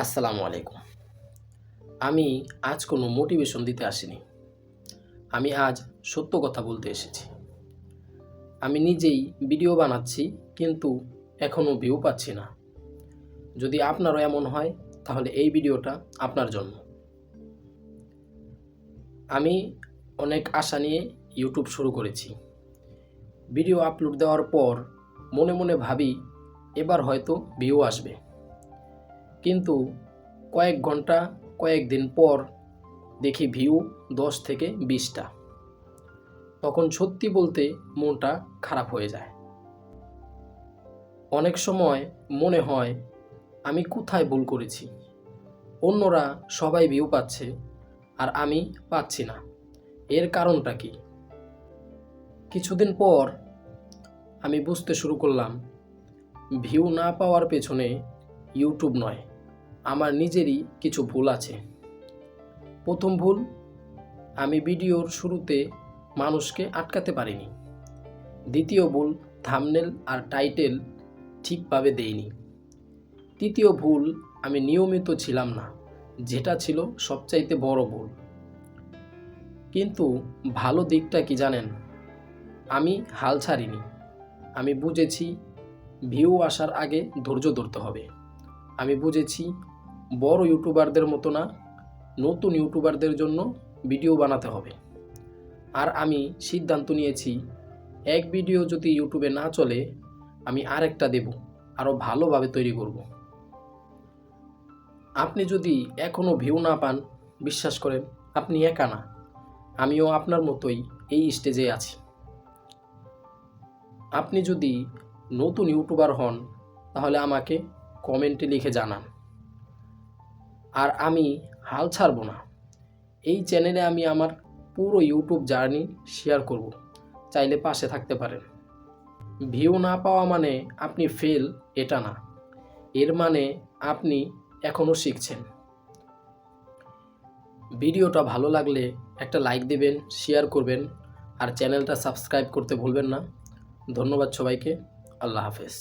আসসালামু আলাইকুম। আমি আজ কোনো মোটিভেশন দিতে আসিনি। আমি আজ সত্য কথা বলতে এসেছি। আমি নিজেই ভিডিও বানাচ্ছি, কিন্তু এখনও ভিউ পাচ্ছি না। যদি আপনারও এমন হয়, তাহলে এই ভিডিওটা আপনার জন্য। আমি অনেক আশা নিয়ে ইউটিউব শুরু করেছি। ভিডিও আপলোড দেওয়ার পর মনে মনে ভাবি এবার হয়তো ভিউ আসবে, কিন্তু কয়েক ঘন্টা কয়েকদিন পর দেখি ভিউ 10 থেকে 20টা। তখন সত্যি বলতে মনটা খারাপ হয়ে যায়। অনেক সময় মনে হয় আমি কোথায় ভুল করেছি। অন্যরা সবাই ভিউ পাচ্ছে আর আমি পাচ্ছি না। এর কারণটা কি? কিছুদিন পর আমি বুঝতে শুরু করলাম, ভিউ না পাওয়ার পেছনে ইউটিউব নয়, আমার নিজেরই কিছু ভুল আছে। প্রথম ভুল, আমি ভিডিওর শুরুতে মানুষকে আটকাতে পারিনি। দ্বিতীয় ভুল, থাম্বনেল আর টাইটেল ঠিকভাবে দেইনি। তৃতীয় ভুল, আমি নিয়মিত ছিলাম না, যেটা ছিল সবচাইতে বড় ভুল। কিন্তু ভালো দিকটা কি জানেন? আমি হাল ছাড়িনি। আমি বুঝেছি ভিউ আসার আগে ধৈর্য ধরতে হবে। আমি বুঝেছি বড় ইউটিউবারদের মতো না, নতুন ইউটিউবারদের জন্য ভিডিও বানাতে হবে। আর আমি সিদ্ধান্ত নিয়েছি, এক ভিডিও যদি ইউটিউবে না চলে, আমি আরেকটা দেব, আরও ভালোভাবে তৈরি করব। আপনি যদি এখনও ভিউ না পান, বিশ্বাস করেন আপনি একা না, আমিও আপনার মতোই এই স্টেজে আছি। আপনি যদি নতুন ইউটিউবার হন, তাহলে আমাকে কমেন্টে লিখে জানান। আর আমি হাল ছাড়ব না। এই চ্যানেলে আমি আমার পুরো ইউটিউব জার্নি শেয়ার করব, চাইলে পাশে থাকতে পারেন। ভিউ না পাওয়া মানে আপনি ফেল, এটা না। এর মানে আপনি এখনও শিখছেন। ভিডিওটা ভালো লাগলে একটা লাইক দেবেন, শেয়ার করবেন, আর চ্যানেলটা সাবস্ক্রাইব করতে ভুলবেন না। ধন্যবাদ সবাইকে। আল্লাহ হাফেজ।